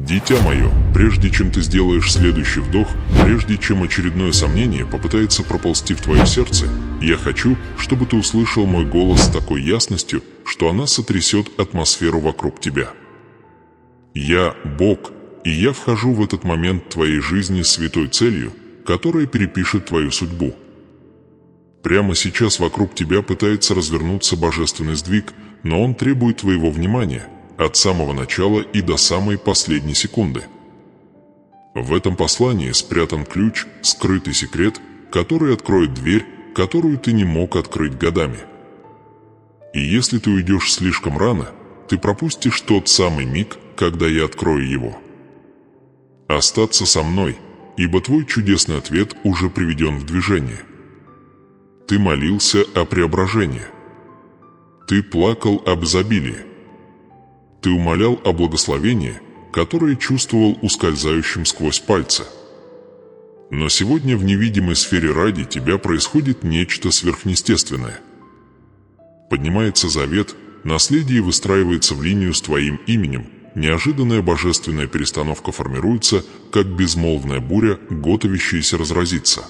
Дитя мое, прежде чем ты сделаешь следующий вдох, прежде чем очередное сомнение попытается проползти в твое сердце, я хочу, чтобы ты услышал мой голос с такой ясностью, что она сотрясет атмосферу вокруг тебя. Я Бог, и я вхожу в этот момент твоей жизни с святой целью, которая перепишет твою судьбу. Прямо сейчас вокруг тебя пытается развернуться божественный сдвиг, но он требует твоего внимания от самого начала и до самой последней секунды. В этом послании спрятан ключ, скрытый секрет, который откроет дверь, которую ты не мог открыть годами. И если ты уйдешь слишком рано, ты пропустишь тот самый миг, когда я открою его. Остаться со мной, ибо твой чудесный ответ уже приведен в движение. Ты молился о преображении. Ты плакал об изобилии. Ты умолял о благословении, которое чувствовал ускользающим сквозь пальцы. Но сегодня в невидимой сфере ради тебя происходит нечто сверхъестественное. Поднимается завет, наследие выстраивается в линию с твоим именем, неожиданная божественная перестановка формируется, как безмолвная буря, готовящаяся разразиться.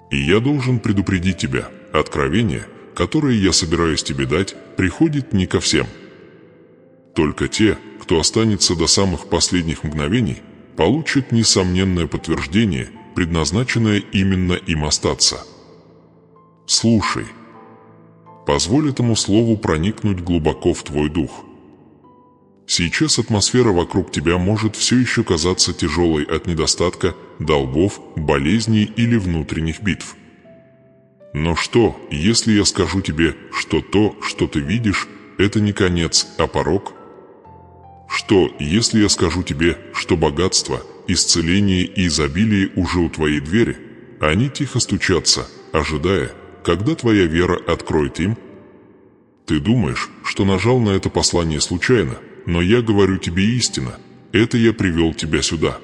И я должен предупредить тебя, откровение, которое я собираюсь тебе дать, приходит не ко всем. Только те, кто останется до самых последних мгновений, получат несомненное подтверждение, предназначенное именно им остаться. Слушай. Позволь этому слову проникнуть глубоко в твой дух. Сейчас атмосфера вокруг тебя может все еще казаться тяжелой от недостатка, долгов, болезней или внутренних битв. Но что, если я скажу тебе, что то, что ты видишь, это не конец, а порог? Что, если я скажу тебе, что богатство, исцеление и изобилие уже у твоей двери, а они тихо стучатся, ожидая, когда твоя вера откроет им? Ты думаешь, что нажал на это послание случайно, но я говорю тебе истинно, это я привел тебя сюда.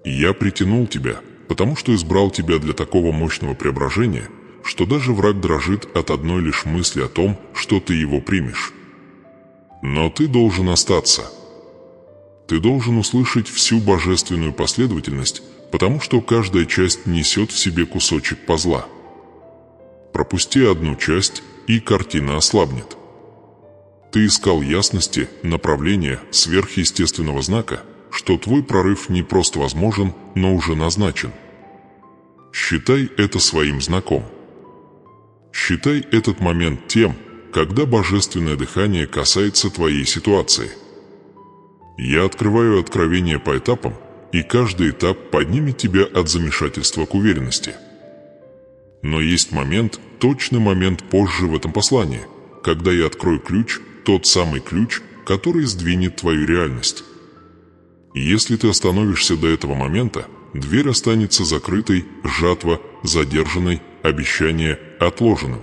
Я притянул тебя, потому что избрал тебя для такого мощного преображения, что даже враг дрожит от одной лишь мысли о том, что ты его примешь. Но ты должен остаться. Ты должен услышать всю божественную последовательность, потому что каждая часть несет в себе кусочек пазла. Пропусти одну часть, и картина ослабнет. Ты искал ясности, направления, сверхъестественного знака, что твой прорыв не просто возможен, но уже назначен. Считай это своим знаком. Считай этот момент тем, когда божественное дыхание касается твоей ситуации. Я открываю откровение по этапам, и каждый этап поднимет тебя от замешательства к уверенности. Но есть момент, точный момент позже в этом послании, когда я открою ключ, тот самый ключ, который сдвинет твою реальность. Если ты остановишься до этого момента, дверь останется закрытой, жатва задержанной, обещание отложенным.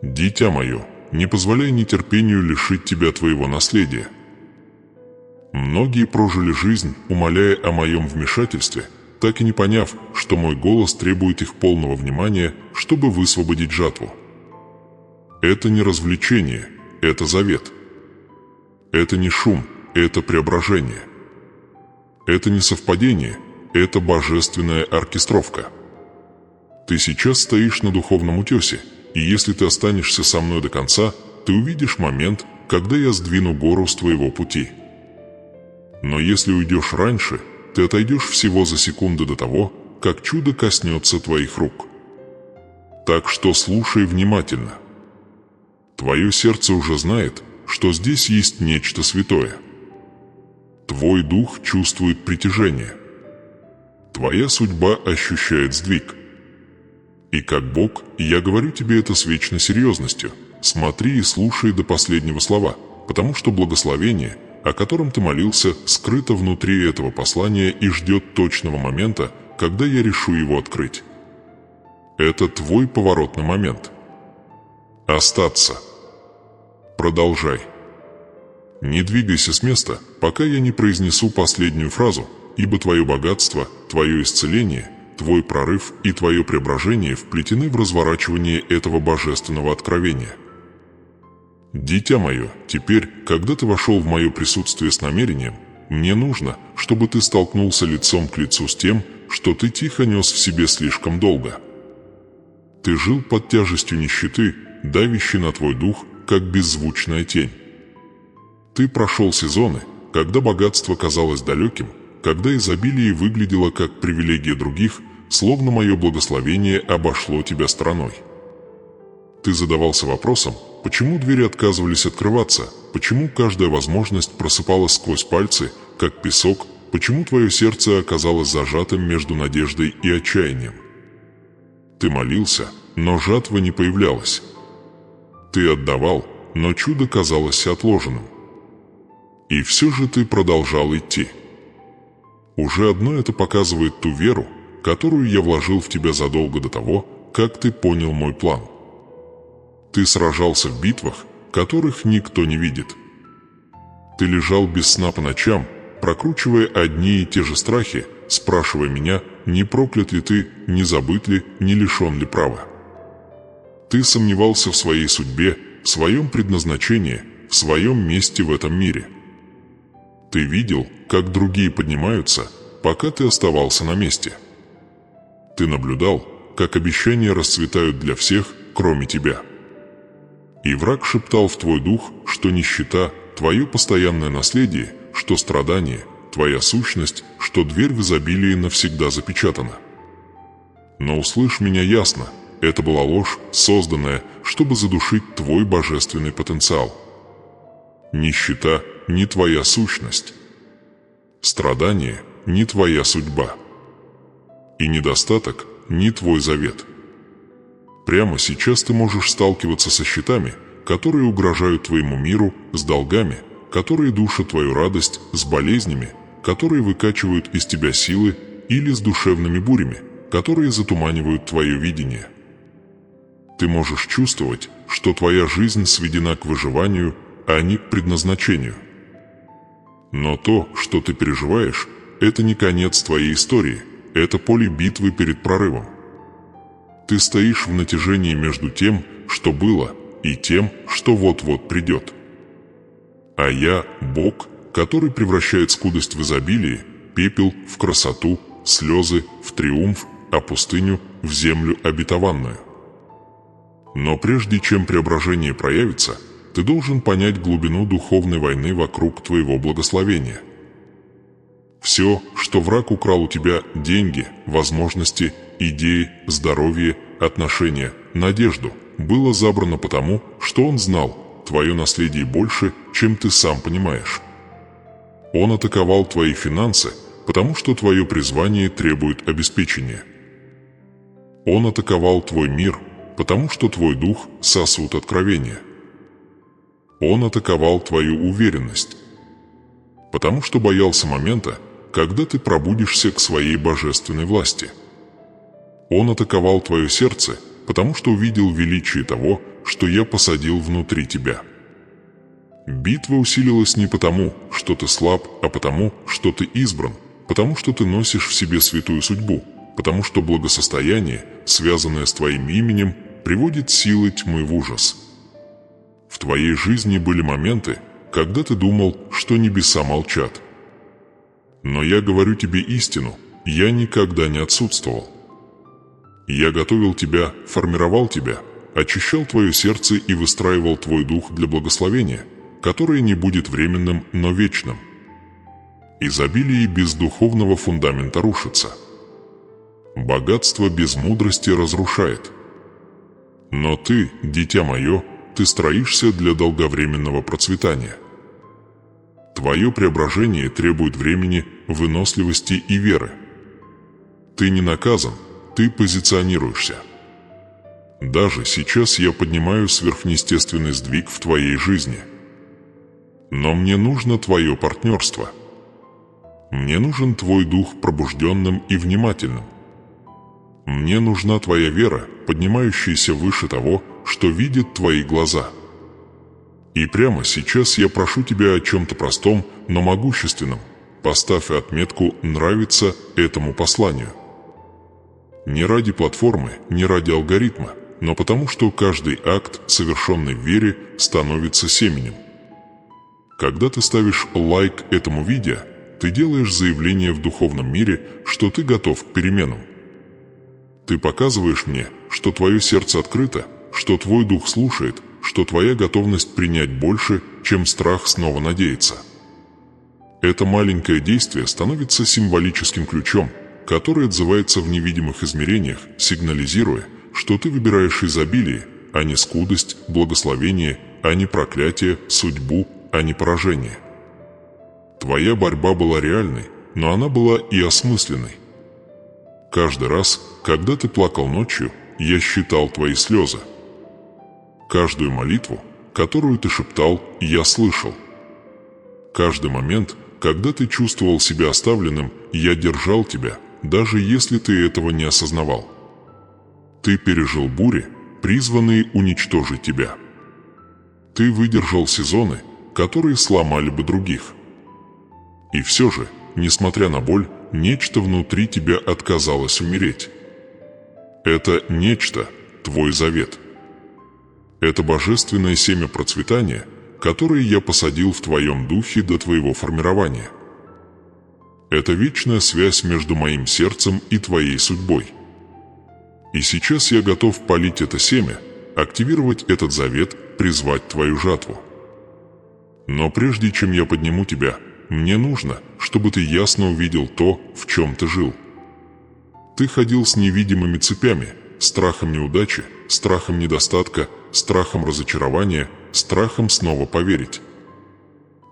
Дитя мое, не позволяй нетерпению лишить тебя твоего наследия. Многие прожили жизнь, умоляя о моем вмешательстве, так и не поняв, что мой голос требует их полного внимания, чтобы высвободить жатву. Это не развлечение, это завет. Это не шум, это преображение. Это не совпадение, это божественная оркестровка. Ты сейчас стоишь на духовном утесе, и если ты останешься со мной до конца, ты увидишь момент, когда я сдвину гору с твоего пути. Но если уйдешь раньше, ты отойдешь всего за секунды до того, как чудо коснется твоих рук. Так что слушай внимательно. Твое сердце уже знает, что здесь есть нечто святое. Твой дух чувствует притяжение. Твоя судьба ощущает сдвиг. И как Бог, я говорю тебе это с вечной серьезностью. Смотри и слушай до последнего слова, потому что благословение, о котором ты молился, скрыто внутри этого послания и ждет точного момента, когда я решу его открыть. Это твой поворотный момент. Остаться. Продолжай. Не двигайся с места, пока я не произнесу последнюю фразу, ибо твое богатство, твое исцеление, твой прорыв и твое преображение вплетены в разворачивание этого божественного откровения. Дитя мое, теперь, когда ты вошел в мое присутствие с намерением, мне нужно, чтобы ты столкнулся лицом к лицу с тем, что ты тихо нес в себе слишком долго. Ты жил под тяжестью нищеты, давящей на твой дух, как беззвучная тень. Ты прошел сезоны, когда богатство казалось далеким, когда изобилие выглядело как привилегия других, словно мое благословение обошло тебя стороной. Ты задавался вопросом, почему двери отказывались открываться, почему каждая возможность просыпалась сквозь пальцы, как песок, почему твое сердце оказалось зажатым между надеждой и отчаянием. Ты молился, но жатва не появлялась. Ты отдавал, но чудо казалось отложенным. И все же ты продолжал идти. Уже одно это показывает ту веру, которую я вложил в тебя задолго до того, как ты понял мой план. Ты сражался в битвах, которых никто не видит. Ты лежал без сна по ночам, прокручивая одни и те же страхи, спрашивая меня, не проклят ли ты, не забыт ли, не лишен ли права. Ты сомневался в своей судьбе, в своем предназначении, в своем месте в этом мире. Ты видел, как другие поднимаются, пока ты оставался на месте. Ты наблюдал, как обещания расцветают для всех, кроме тебя. И враг шептал в твой дух, что нищета – твое постоянное наследие, что страдание – твоя сущность, что дверь в изобилии навсегда запечатана. Но услышь меня ясно, это была ложь, созданная, чтобы задушить твой божественный потенциал. Нищета – не твоя сущность. Страдание – не твоя судьба. И недостаток – не твой завет. Прямо сейчас ты можешь сталкиваться со счетами, которые угрожают твоему миру, с долгами, которые душат твою радость, с болезнями, которые выкачивают из тебя силы, или с душевными бурями, которые затуманивают твое видение. Ты можешь чувствовать, что твоя жизнь сведена к выживанию, а не к предназначению. Но то, что ты переживаешь, это не конец твоей истории, это поле битвы перед прорывом. Ты стоишь в натяжении между тем, что было, и тем, что вот-вот придет. А я – Бог, который превращает скудость в изобилие, пепел в красоту, слезы в триумф, а пустыню в землю обетованную. Но прежде чем преображение проявится, ты должен понять глубину духовной войны вокруг твоего благословения. Все, что враг украл у тебя – деньги, возможности, идеи, здоровье, отношения, надежду – было забрано потому, что он знал, твое наследие больше, чем ты сам понимаешь. Он атаковал твои финансы, потому что твое призвание требует обеспечения. Он атаковал твой мир, потому что твой дух – сосуд откровения. Он атаковал твою уверенность, потому что боялся момента, когда ты пробудишься к своей божественной власти. Он атаковал твое сердце, потому что увидел величие того, что я посадил внутри тебя. Битва усилилась не потому, что ты слаб, а потому, что ты избран, потому что ты носишь в себе святую судьбу, потому что благосостояние, связанное с твоим именем, приводит силы тьмы в ужас. В твоей жизни были моменты, когда ты думал, что небеса молчат. Но я говорю тебе истину, я никогда не отсутствовал. Я готовил тебя, формировал тебя, очищал твое сердце и выстраивал твой дух для благословения, которое не будет временным, но вечным. Изобилие без духовного фундамента рушится. Богатство без мудрости разрушает. Но ты, дитя мое, ты строишься для долговременного процветания. Твое преображение требует времени, выносливости и веры. Ты не наказан, ты позиционируешься. Даже сейчас я поднимаю сверхъестественный сдвиг в твоей жизни. Но мне нужно твое партнерство. Мне нужен твой дух пробужденным и внимательным. Мне нужна твоя вера, поднимающаяся выше того, что видят твои глаза. И прямо сейчас я прошу тебя о чем-то простом, но могущественном. Поставь отметку «Нравится этому посланию». Не ради платформы, не ради алгоритма, но потому что каждый акт, совершенный в вере, становится семенем. Когда ты ставишь лайк этому видео, ты делаешь заявление в духовном мире, что ты готов к переменам. Ты показываешь мне, что твое сердце открыто, что твой дух слушает, что твоя готовность принять больше, чем страх снова надеяться. Это маленькое действие становится символическим ключом, который отзывается в невидимых измерениях, сигнализируя, что ты выбираешь изобилие, а не скудость, благословение, а не проклятие, судьбу, а не поражение. Твоя борьба была реальной, но она была и осмысленной. Каждый раз, когда ты плакал ночью, я считал твои слезы. Каждую молитву, которую ты шептал, я слышал. Каждый момент, когда ты чувствовал себя оставленным, я держал тебя, даже если ты этого не осознавал. Ты пережил бури, призванные уничтожить тебя. Ты выдержал сезоны, которые сломали бы других. И все же, несмотря на боль, нечто внутри тебя отказалось умереть. Это нечто – твой завет. Это божественное семя процветания, которое я посадил в твоем духе до твоего формирования. Это вечная связь между моим сердцем и твоей судьбой. И сейчас я готов полить это семя, активировать этот завет, призвать твою жатву. Но прежде чем я подниму тебя, мне нужно, чтобы ты ясно увидел то, в чем ты жил. Ты ходил с невидимыми цепями, страхом неудачи, страхом недостатка, страхом разочарования, страхом снова поверить.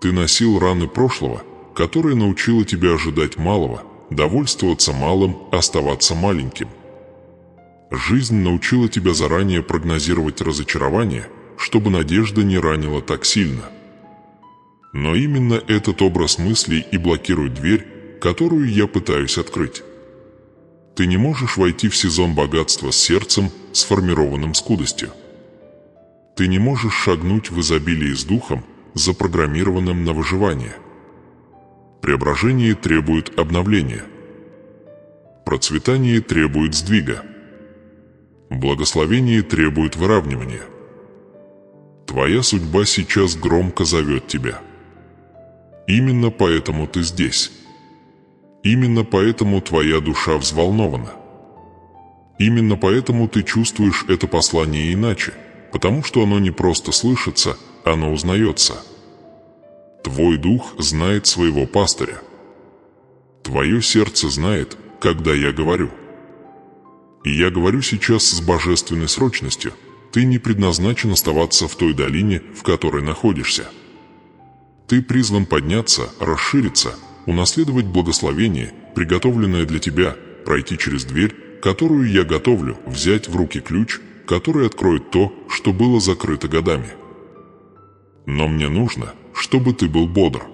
Ты носил раны прошлого, которое научило тебя ожидать малого, довольствоваться малым, оставаться маленьким. Жизнь научила тебя заранее прогнозировать разочарование, чтобы надежда не ранила так сильно. Но именно этот образ мыслей и блокирует дверь, которую я пытаюсь открыть. Ты не можешь войти в сезон богатства с сердцем, сформированным скудостью. Ты не можешь шагнуть в изобилие с духом, запрограммированным на выживание. Преображение требует обновления. Процветание требует сдвига. Благословение требует выравнивания. Твоя судьба сейчас громко зовет тебя. Именно поэтому ты здесь. Именно поэтому твоя душа взволнована. Именно поэтому ты чувствуешь это послание иначе, потому что оно не просто слышится, оно узнается. Твой дух знает своего пастыря. Твое сердце знает, когда я говорю. И я говорю сейчас с божественной срочностью. Ты не предназначен оставаться в той долине, в которой находишься. Ты призван подняться, расшириться, унаследовать благословение, приготовленное для тебя, пройти через дверь, которую я готовлю, взять в руки ключ, который откроет то, что было закрыто годами. Но мне нужно, чтобы ты был бодр.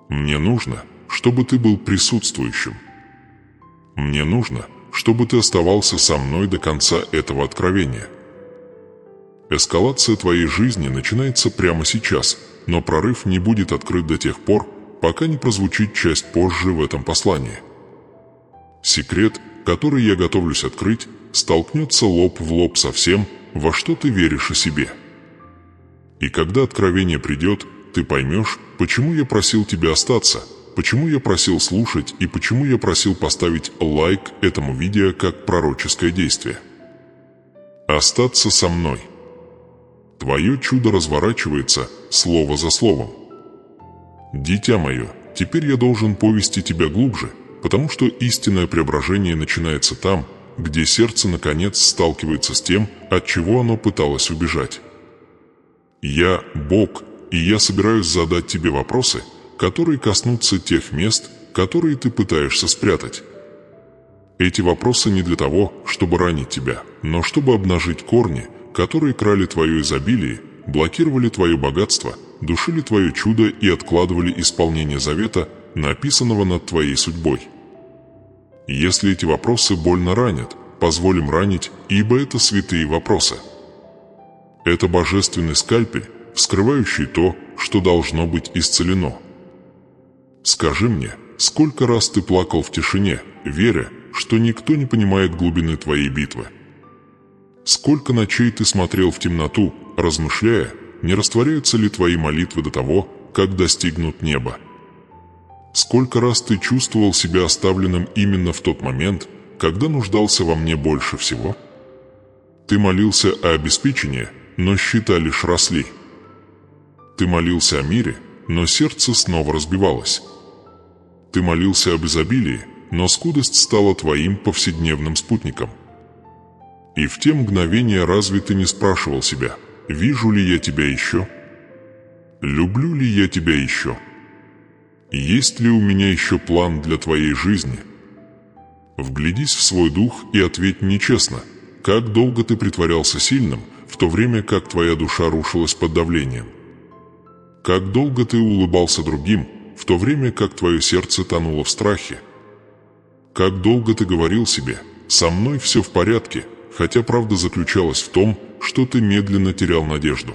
Мне нужно, чтобы ты был присутствующим. Мне нужно, чтобы ты оставался со мной до конца этого откровения. Эскалация твоей жизни начинается прямо сейчас, но прорыв не будет открыт до тех пор, пока не прозвучит часть позже в этом послании. Секрет, который я готовлюсь открыть, столкнется лоб в лоб со всем, во что ты веришь о себе. И когда откровение придет, ты поймешь, почему я просил тебя остаться, почему я просил слушать и почему я просил поставить лайк этому видео как пророческое действие. Остаться со мной. Твое чудо разворачивается слово за словом. Дитя мое, теперь я должен повести тебя глубже, потому что истинное преображение начинается там, где сердце наконец сталкивается с тем, от чего оно пыталось убежать. Я Бог, и я собираюсь задать тебе вопросы, которые коснутся тех мест, которые ты пытаешься спрятать. Эти вопросы не для того, чтобы ранить тебя, но чтобы обнажить корни, которые крали твое изобилие, блокировали твое богатство, душили твое чудо и откладывали исполнение завета, написанного над твоей судьбой. Если эти вопросы больно ранят, позволим ранить, ибо это святые вопросы. Это божественный скальпель, вскрывающий то, что должно быть исцелено. Скажи мне, сколько раз ты плакал в тишине, веря, что никто не понимает глубины твоей битвы? Сколько ночей ты смотрел в темноту, размышляя, не растворяются ли твои молитвы до того, как достигнут неба? Сколько раз ты чувствовал себя оставленным именно в тот момент, когда нуждался во мне больше всего? Ты молился о обеспечении, но счета лишь росли. Ты молился о мире, но сердце снова разбивалось. Ты молился об изобилии, но скудость стала твоим повседневным спутником. И в те мгновения разве ты не спрашивал себя, вижу ли я тебя еще? Люблю ли я тебя еще? Есть ли у меня еще план для твоей жизни? Вглядись в свой дух и ответь мне честно, как долго ты притворялся сильным, в то время как твоя душа рушилась под давлением? Как долго ты улыбался другим, в то время как твое сердце тонуло в страхе? Как долго ты говорил себе «со мной все в порядке», хотя правда заключалась в том, что ты медленно терял надежду?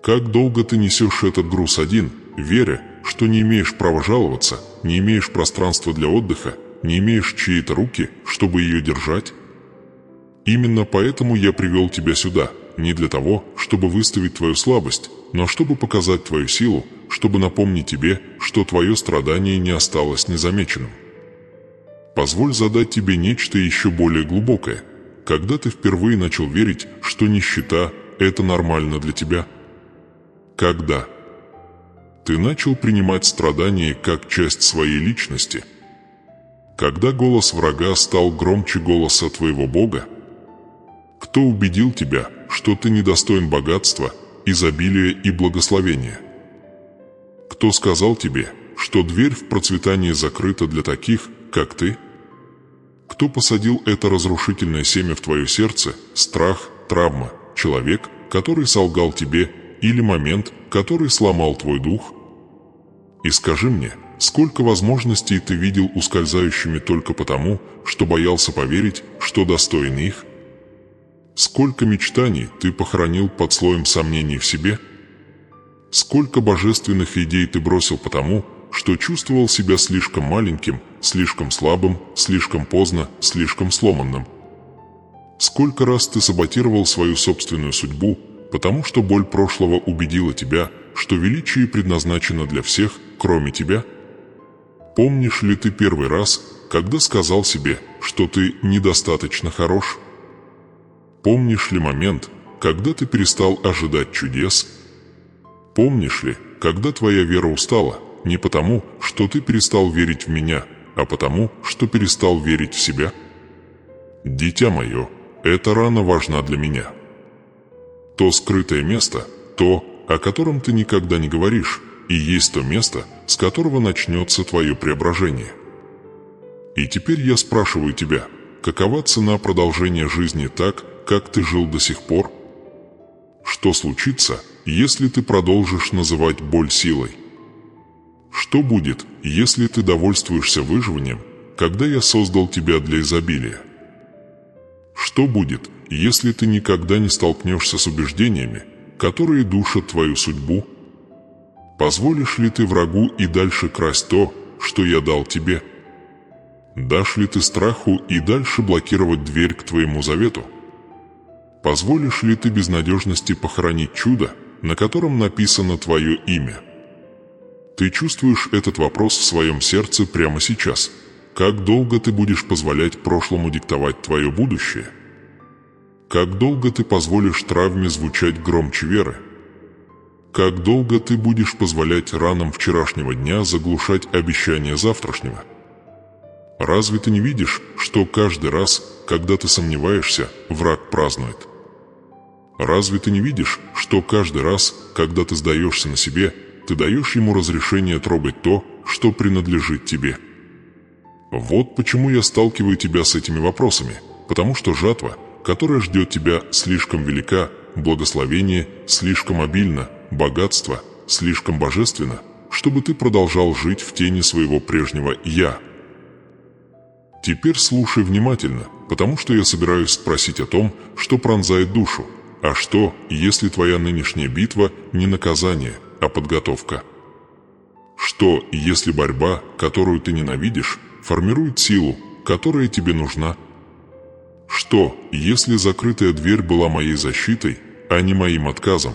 Как долго ты несешь этот груз один, веря, что не имеешь права жаловаться, не имеешь пространства для отдыха, не имеешь чьей-то руки, чтобы ее держать? Именно поэтому я привел тебя сюда, не для того, чтобы выставить твою слабость, но чтобы показать твою силу, чтобы напомнить тебе, что твое страдание не осталось незамеченным. Позволь задать тебе нечто еще более глубокое. Когда ты впервые начал верить, что нищета – это нормально для тебя? Когда? Ты начал принимать страдания как часть своей личности? Когда голос врага стал громче голоса твоего Бога? Кто убедил тебя, что ты недостоин богатства, изобилия и благословения? Кто сказал тебе, что дверь в процветание закрыта для таких, как ты? Кто посадил это разрушительное семя в твое сердце, страх, травма, человек, который солгал тебе, или момент, который сломал твой дух? И скажи мне, сколько возможностей ты видел ускользающими только потому, что боялся поверить, что достоин их? Сколько мечтаний ты похоронил под слоем сомнений в себе? Сколько божественных идей ты бросил потому, что чувствовал себя слишком маленьким, слишком слабым, слишком поздно, слишком сломанным? Сколько раз ты саботировал свою собственную судьбу, потому что боль прошлого убедила тебя, что величие предназначено для всех, кроме тебя? Помнишь ли ты первый раз, когда сказал себе, что ты недостаточно хорош? Помнишь ли момент, когда ты перестал ожидать чудес? Помнишь ли, когда твоя вера устала, не потому, что ты перестал верить в меня, а потому, что перестал верить в себя? Дитя мое, эта рана важна для меня. То скрытое место, то, о котором ты никогда не говоришь, и есть то место, с которого начнется твое преображение. И теперь я спрашиваю тебя, какова цена продолжения жизни так, как ты жил до сих пор? Что случится, если ты продолжишь называть боль силой? Что будет, если ты довольствуешься выживанием, когда я создал тебя для изобилия? Что будет, если ты никогда не столкнешься с убеждениями, которые душат твою судьбу? Позволишь ли ты врагу и дальше красть то, что я дал тебе? Дашь ли ты страху и дальше блокировать дверь к твоему завету? Позволишь ли ты безнадежности похоронить чудо, на котором написано твое имя? Ты чувствуешь этот вопрос в своем сердце прямо сейчас. Как долго ты будешь позволять прошлому диктовать твое будущее? Как долго ты позволишь травме звучать громче веры? Как долго ты будешь позволять ранам вчерашнего дня заглушать обещания завтрашнего? Разве ты не видишь, что каждый раз, когда ты сомневаешься, враг празднует? Разве ты не видишь, что каждый раз, когда ты сдаешься на себе, ты даешь ему разрешение трогать то, что принадлежит тебе? Вот почему я сталкиваю тебя с этими вопросами, потому что жатва, которая ждет тебя, слишком велика, благословение слишком обильно, богатство слишком божественно, чтобы ты продолжал жить в тени своего прежнего «я». Теперь слушай внимательно, потому что я собираюсь спросить о том, что пронзает душу. А что, если твоя нынешняя битва не наказание, а подготовка? Что, если борьба, которую ты ненавидишь, формирует силу, которая тебе нужна? Что, если закрытая дверь была моей защитой, а не моим отказом?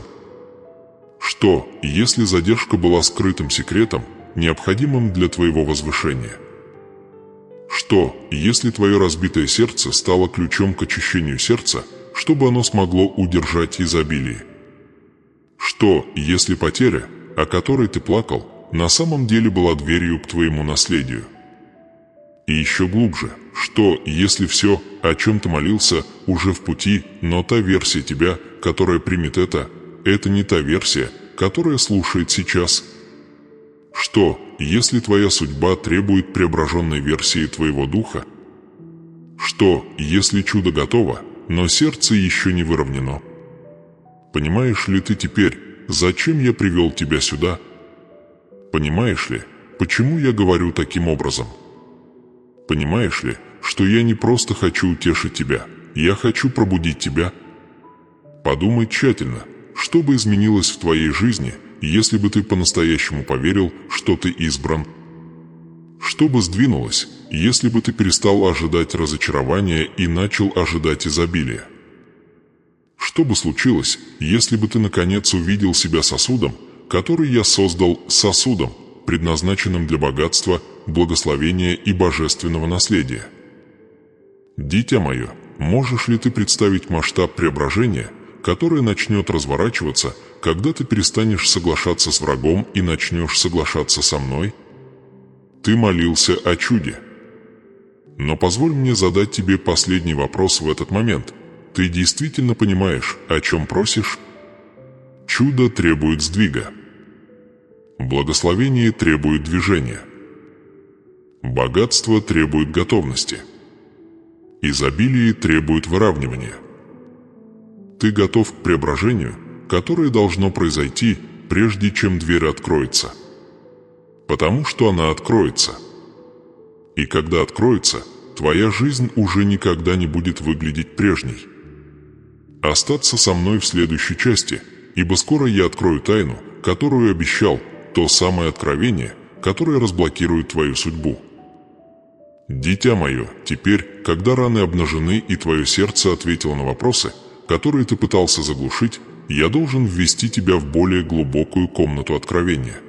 Что, если задержка была скрытым секретом, необходимым для твоего возвышения? Что, если твое разбитое сердце стало ключом к очищению сердца, чтобы оно смогло удержать изобилие? Что, если потеря, о которой ты плакал, на самом деле была дверью к твоему наследию? И еще глубже, что, если все, о чем ты молился, уже в пути, но та версия тебя, которая примет это не та версия, которая слушает сейчас? Что, если твоя судьба требует преображенной версии твоего духа? Что, если чудо готово, но сердце еще не выровнено? Понимаешь ли ты теперь, зачем я привел тебя сюда? Понимаешь ли, почему я говорю таким образом? Понимаешь ли, что я не просто хочу утешить тебя, я хочу пробудить тебя? Подумай тщательно, что бы изменилось в твоей жизни, если бы ты по-настоящему поверил, что ты избран? Что бы сдвинулось, если бы ты перестал ожидать разочарования и начал ожидать изобилия? Что бы случилось, если бы ты наконец увидел себя сосудом, который я создал сосудом, предназначенным для богатства, благословения и божественного наследия? Дитя мое, можешь ли ты представить масштаб преображения, которое начнет разворачиваться, когда ты перестанешь соглашаться с врагом и начнешь соглашаться со мной? Ты молился о чуде. Но позволь мне задать тебе последний вопрос в этот момент. Ты действительно понимаешь, о чем просишь? Чудо требует сдвига. Благословение требует движения. Богатство требует готовности. Изобилие требует выравнивания. Ты готов к преображению, которое должно произойти, прежде чем дверь откроется. Потому что она откроется. И когда откроется, твоя жизнь уже никогда не будет выглядеть прежней. Остаться со мной в следующей части, ибо скоро я открою тайну, которую обещал, то самое откровение, которое разблокирует твою судьбу. Дитя мое, теперь, когда раны обнажены и твое сердце ответило на вопросы, которые ты пытался заглушить, я должен ввести тебя в более глубокую комнату откровения.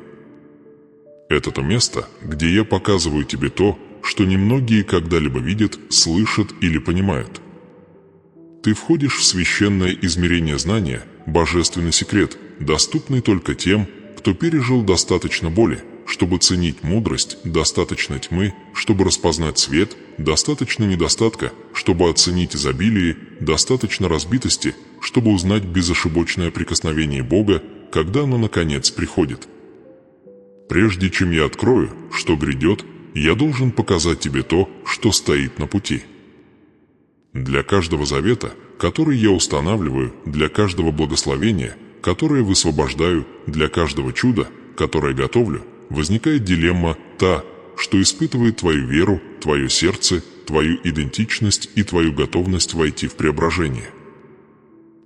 Это то место, где я показываю тебе то, что немногие когда-либо видят, слышат или понимают. Ты входишь в священное измерение знания, божественный секрет, доступный только тем, кто пережил достаточно боли, чтобы ценить мудрость, достаточно тьмы, чтобы распознать свет, достаточно недостатка, чтобы оценить изобилие, достаточно разбитости, чтобы узнать безошибочное прикосновение Бога, когда оно наконец приходит. Прежде чем я открою, что грядет, я должен показать тебе то, что стоит на пути. Для каждого завета, который я устанавливаю, для каждого благословения, которое высвобождаю, для каждого чуда, которое готовлю, возникает дилемма та, что испытывает твою веру, твое сердце, твою идентичность и твою готовность войти в преображение.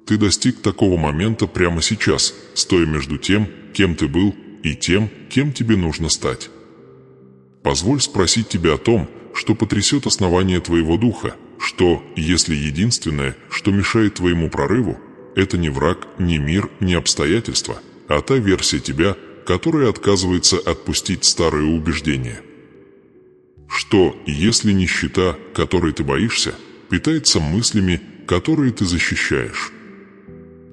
Ты достиг такого момента прямо сейчас, стоя между тем, кем ты был, и тем, кем тебе нужно стать. Позволь спросить тебя о том, что потрясет основание твоего духа, что, если единственное, что мешает твоему прорыву, это не враг, не мир, не обстоятельства, а та версия тебя, которая отказывается отпустить старые убеждения. Что, если нищета, которой ты боишься, питается мыслями, которые ты защищаешь?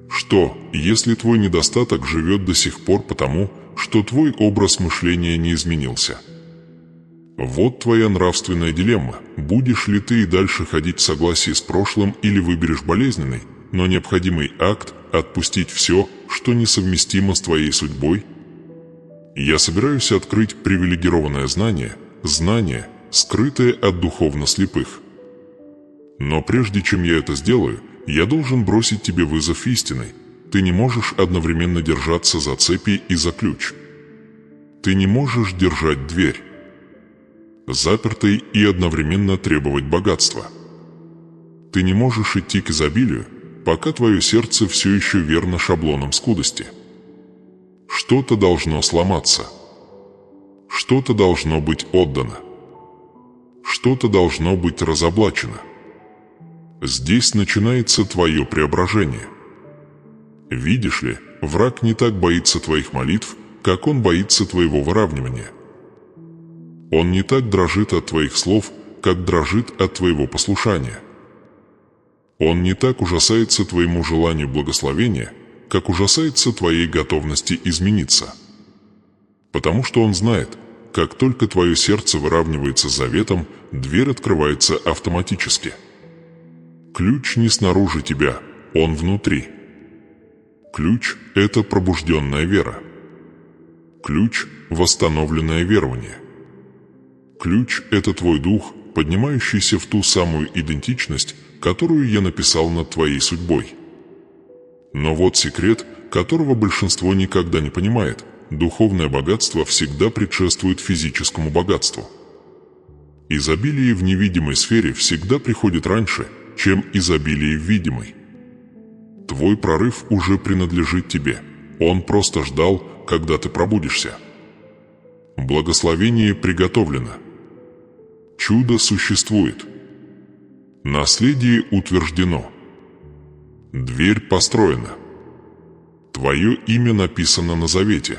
Что, если твой недостаток живет до сих пор потому, что твой образ мышления не изменился? Вот твоя нравственная дилемма. Будешь ли ты и дальше ходить в согласии с прошлым или выберешь болезненный, но необходимый акт отпустить все, что несовместимо с твоей судьбой? Я собираюсь открыть привилегированное знание, скрытое от духовно слепых. Но прежде чем я это сделаю, я должен бросить тебе вызов истиной. Ты не можешь одновременно держаться за цепи и за ключ. Ты не можешь держать дверь запертой и одновременно требовать богатства. Ты не можешь идти к изобилию, пока твое сердце все еще верно шаблонам скудости. Что-то должно сломаться. Что-то должно быть отдано. Что-то должно быть разоблачено. Здесь начинается твое преображение. Видишь ли, враг не так боится твоих молитв, как он боится твоего выравнивания. Он не так дрожит от твоих слов, как дрожит от твоего послушания. Он не так ужасается твоему желанию благословения, как ужасается твоей готовности измениться. Потому что он знает, как только твое сердце выравнивается с заветом, дверь открывается автоматически. Ключ не снаружи тебя, он внутри. Ключ – это пробужденная вера. Ключ – восстановленное верование. Ключ – это твой дух, поднимающийся в ту самую идентичность, которую я написал над твоей судьбой. Но вот секрет, которого большинство никогда не понимает. Духовное богатство всегда предшествует физическому богатству. Изобилие в невидимой сфере всегда приходит раньше, чем изобилие в видимой. Твой прорыв уже принадлежит тебе. Он просто ждал, когда ты пробудишься. Благословение приготовлено. Чудо существует. Наследие утверждено. Дверь построена. Твое имя написано на завете.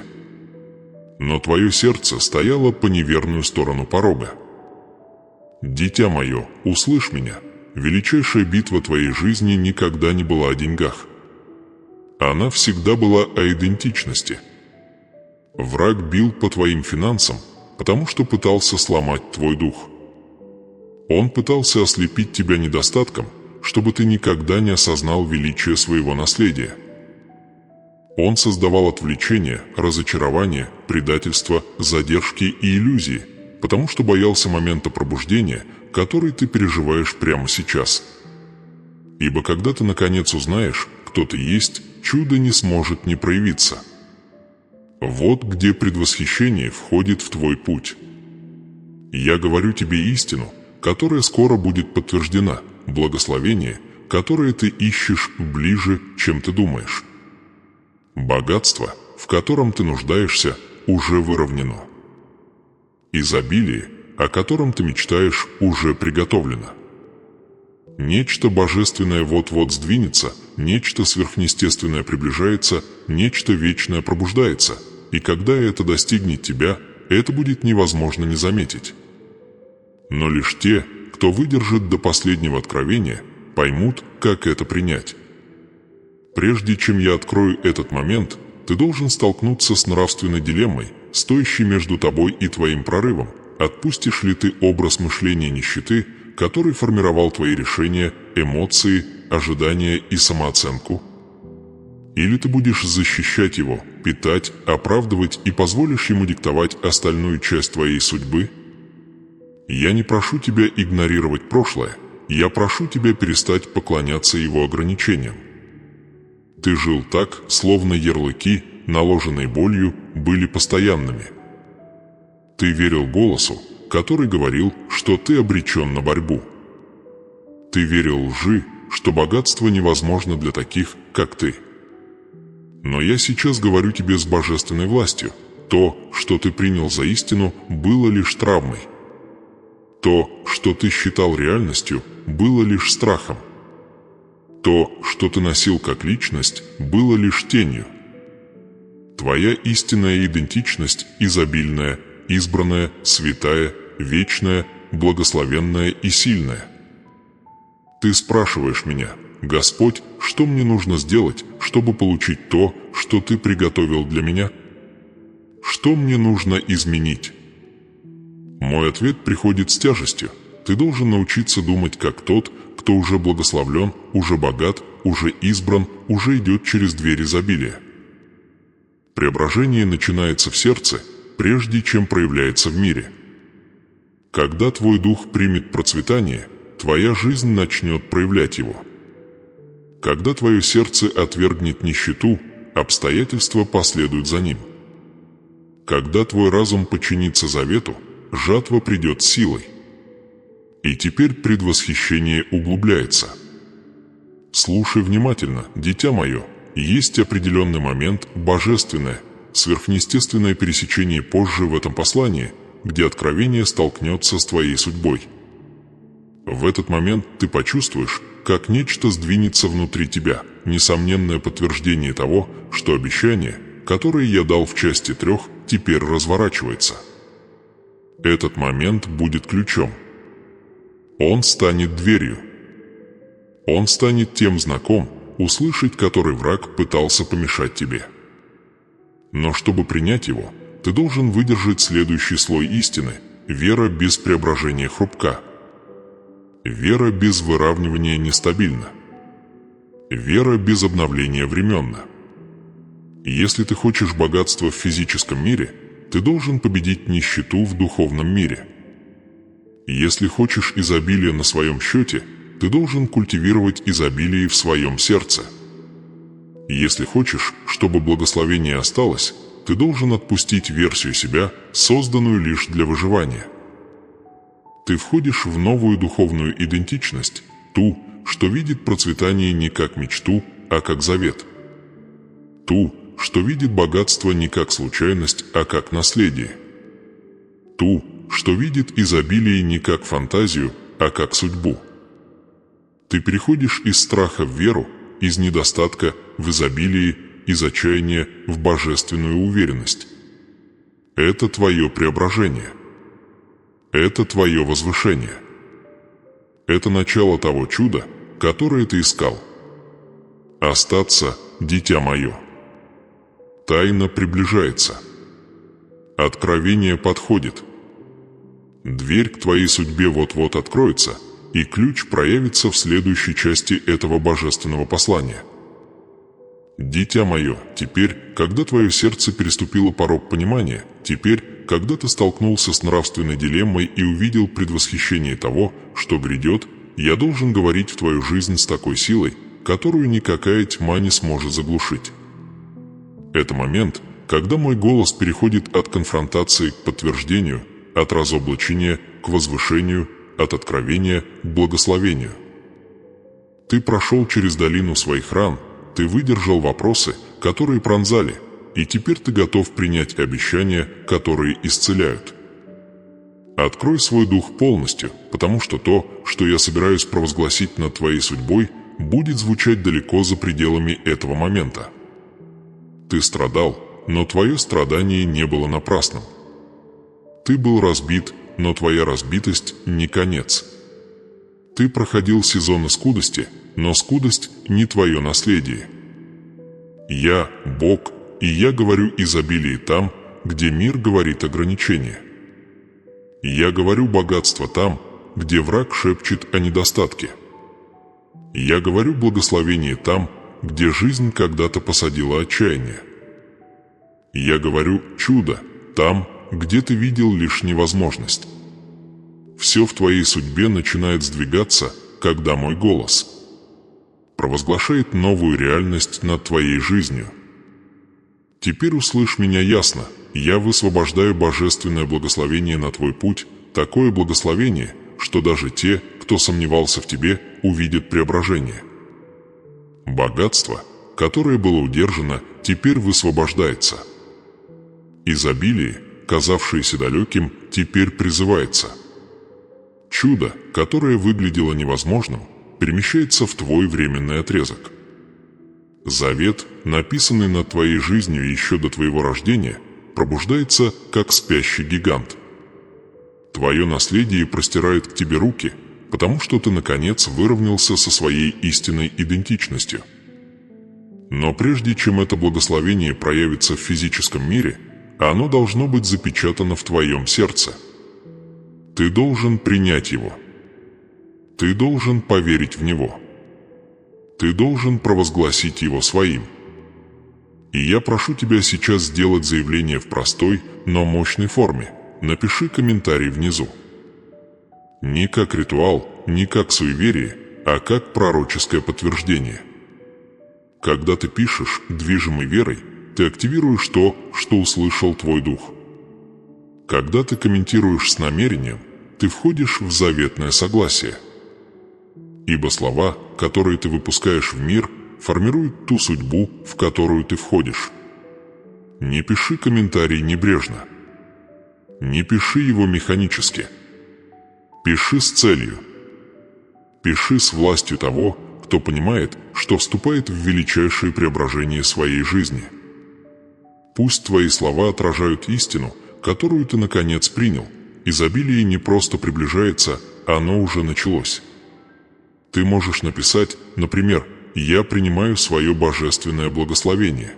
Но твое сердце стояло по неверную сторону порога. Дитя мое, услышь меня. Величайшая битва твоей жизни никогда не была о деньгах. Она всегда была о идентичности. Враг бил по твоим финансам, потому что пытался сломать твой дух. Он пытался ослепить тебя недостатком, чтобы ты никогда не осознал величие своего наследия. Он создавал отвлечения, разочарования, предательства, задержки и иллюзии, потому что боялся момента пробуждения, который ты переживаешь прямо сейчас. Ибо когда ты наконец узнаешь, кто ты есть, чудо не сможет не проявиться. Вот где предвосхищение входит в твой путь. Я говорю тебе истину, которая скоро будет подтверждена, благословение, которое ты ищешь ближе, чем ты думаешь. Богатство, в котором ты нуждаешься, уже выровнено. Изобилие, о котором ты мечтаешь, уже приготовлено. Нечто божественное вот-вот сдвинется, нечто сверхъестественное приближается, нечто вечное пробуждается, и когда это достигнет тебя, это будет невозможно не заметить. Но лишь те, кто выдержит до последнего откровения, поймут, как это принять. Прежде чем я открою этот момент, ты должен столкнуться с нравственной дилеммой, стоящей между тобой и твоим прорывом. Отпустишь ли ты образ мышления нищеты, который формировал твои решения, эмоции, ожидания и самооценку? Или ты будешь защищать его, питать, оправдывать и позволишь ему диктовать остальную часть твоей судьбы? Я не прошу тебя игнорировать прошлое, я прошу тебя перестать поклоняться его ограничениям. Ты жил так, словно ярлыки, наложенные болью, были постоянными. Ты верил голосу, который говорил, что ты обречен на борьбу. Ты верил лжи, что богатство невозможно для таких, как ты. Но я сейчас говорю тебе с божественной властью. То, что ты принял за истину, было лишь травмой. То, что ты считал реальностью, было лишь страхом. То, что ты носил как личность, было лишь тенью. Твоя истинная идентичность изобильная, избранная, святая, вечная, благословенная и сильная. Ты спрашиваешь меня: Господь, что мне нужно сделать, чтобы получить то, что Ты приготовил для меня? Что мне нужно изменить? Мой ответ приходит с тяжестью. Ты должен научиться думать как тот, кто уже благословлен, уже богат, уже избран, уже идет через дверь изобилия. Преображение начинается в сердце, прежде чем проявляется в мире. Когда твой дух примет процветание, твоя жизнь начнет проявлять его. Когда твое сердце отвергнет нищету, обстоятельства последуют за ним. Когда твой разум подчинится завету, жатва придет силой. И теперь предвосхищение углубляется. Слушай внимательно, дитя мое, есть определенный момент, божественное, сверхъестественное пересечение позже в этом послании, где откровение столкнется с твоей судьбой. В этот момент ты почувствуешь, как нечто сдвинется внутри тебя, несомненное подтверждение того, что обещание, которое я дал в части 3, теперь разворачивается. Этот момент будет ключом. Он станет дверью. Он станет тем знаком, услышать который враг пытался помешать тебе. Но чтобы принять его, ты должен выдержать следующий слой истины. Вера без преображения хрупка. Вера без выравнивания нестабильна. Вера без обновления временна. Если ты хочешь богатства в физическом мире, ты должен победить нищету в духовном мире. Если хочешь изобилия на своем счете, ты должен культивировать изобилие в своем сердце. Если хочешь, чтобы благословение осталось, ты должен отпустить версию себя, созданную лишь для выживания. Ты входишь в новую духовную идентичность, ту, что видит процветание не как мечту, а как завет. Ту, что видит богатство не как случайность, а как наследие. Ту, что видит изобилие не как фантазию, а как судьбу. Ты переходишь из страха в веру, из недостатка в изобилие, из отчаяния в божественную уверенность. Это твое преображение. Это твое возвышение. Это начало того чуда, которое ты искал. Остаться, дитя мое. Тайна приближается. Откровение подходит. Дверь к твоей судьбе вот-вот откроется, и ключ проявится в следующей части этого божественного послания. Дитя мое, теперь, когда твое сердце переступило порог понимания, теперь, когда ты столкнулся с нравственной дилеммой и увидел предвосхищение того, что грядет, я должен говорить в твою жизнь с такой силой, которую никакая тьма не сможет заглушить. Это момент, когда мой голос переходит от конфронтации к подтверждению, от разоблачения к возвышению, от откровения к благословению. Ты прошел через долину своих ран, ты выдержал вопросы, которые пронзали, и теперь ты готов принять обещания, которые исцеляют. Открой свой дух полностью, потому что то, что я собираюсь провозгласить над твоей судьбой, будет звучать далеко за пределами этого момента. Ты страдал, но твое страдание не было напрасным. Ты был разбит, но твоя разбитость не конец. Ты проходил сезоны скудости, но скудость не твое наследие. Я – Бог, и я говорю изобилие там, где мир говорит ограничение. Я говорю богатство там, где враг шепчет о недостатке. Я говорю благословение там, где жизнь когда-то посадила отчаяние. Я говорю чудо там, где ты видел лишь невозможность. Все в твоей судьбе начинает сдвигаться, когда мой голос провозглашает новую реальность над твоей жизнью. Теперь услышь меня ясно, я высвобождаю божественное благословение на твой путь, такое благословение, что даже те, кто сомневался в тебе, увидят преображение. Богатство, которое было удержано, теперь высвобождается. Изобилие, казавшееся далеким, теперь призывается. Чудо, которое выглядело невозможным, перемещается в твой временный отрезок. Завет, написанный над твоей жизнью еще до твоего рождения, пробуждается, как спящий гигант. Твое наследие простирает к тебе руки, потому что ты, наконец, выровнялся со своей истинной идентичностью. Но прежде чем это благословение проявится в физическом мире, оно должно быть запечатано в твоем сердце. Ты должен принять его. Ты должен поверить в него. Ты должен провозгласить его своим. И я прошу тебя сейчас сделать заявление в простой, но мощной форме. Напиши комментарий внизу. Не как ритуал, не как суеверие, а как пророческое подтверждение. Когда ты пишешь, движимый верой, ты активируешь то, что услышал твой дух. Когда ты комментируешь с намерением, ты входишь в заветное согласие. Ибо слова, которые ты выпускаешь в мир, формируют ту судьбу, в которую ты входишь. Не пиши комментарий небрежно. Не пиши его механически. Пиши с целью. Пиши с властью того, кто понимает, что вступает в величайшее преображение своей жизни. Пусть твои слова отражают истину, которую ты наконец принял. Изобилие не просто приближается, оно уже началось. Ты можешь написать, например, «Я принимаю свое божественное благословение».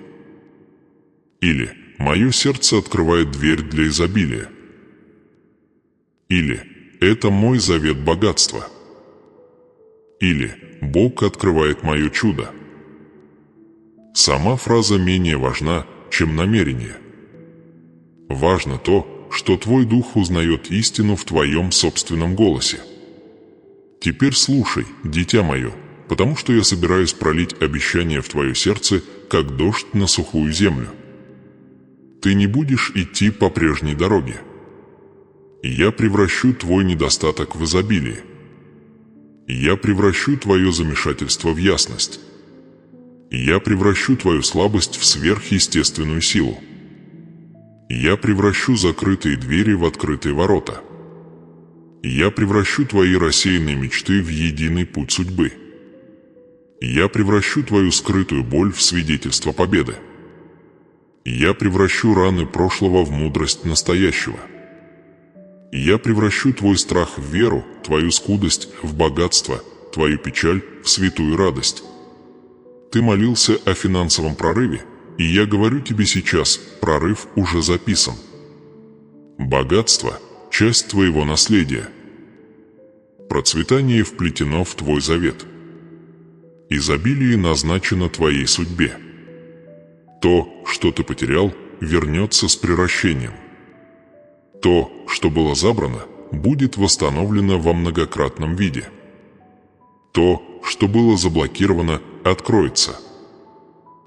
Или «Мое сердце открывает дверь для изобилия». Или «Это мой завет богатства». Или «Бог открывает мое чудо». Сама фраза менее важна, чем намерение. Важно то, что твой дух узнает истину в твоем собственном голосе. Теперь слушай, дитя мое, потому что я собираюсь пролить обещание в твое сердце, как дождь на сухую землю. Ты не будешь идти по прежней дороге. Я превращу твой недостаток в изобилие. Я превращу твое замешательство в ясность. Я превращу твою слабость в сверхъестественную силу. Я превращу закрытые двери в открытые ворота. Я превращу твои рассеянные мечты в единый путь судьбы. Я превращу твою скрытую боль в свидетельство победы. Я превращу раны прошлого в мудрость настоящего. Я превращу твой страх в веру, твою скудость в богатство, твою печаль в святую радость. Ты молился о финансовом прорыве, и я говорю тебе сейчас, прорыв уже записан. Богатство – часть твоего наследия. Процветание вплетено в твой завет. Изобилие назначено твоей судьбе. То, что ты потерял, вернется с приращением. То, что было забрано, будет восстановлено во многократном виде. То, что было заблокировано, откроется.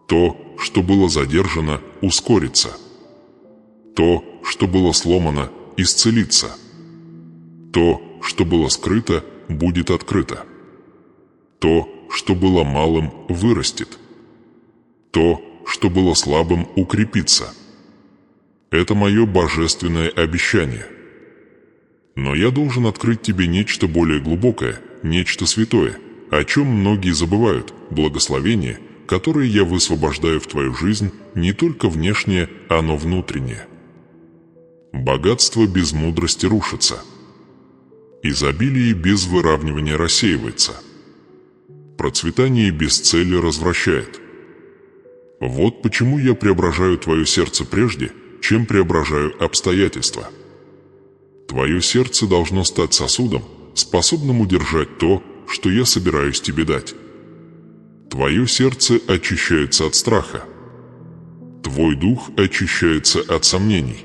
То, что было задержано, ускорится. То, что было сломано, исцелится. То, что было скрыто, будет открыто. То, что было малым, вырастет. То, что было слабым, укрепится. Это мое божественное обещание. Но я должен открыть тебе нечто более глубокое, нечто святое, о чем многие забывают, благословение, которое я высвобождаю в твою жизнь, не только внешнее, оно внутреннее. Богатство без мудрости рушится. Изобилие без выравнивания рассеивается. Процветание без цели развращает. Вот почему я преображаю твое сердце прежде, чем преображаю обстоятельства. Твое сердце должно стать сосудом, способным удержать то, что я собираюсь тебе дать. Твое сердце очищается от страха. Твой дух очищается от сомнений.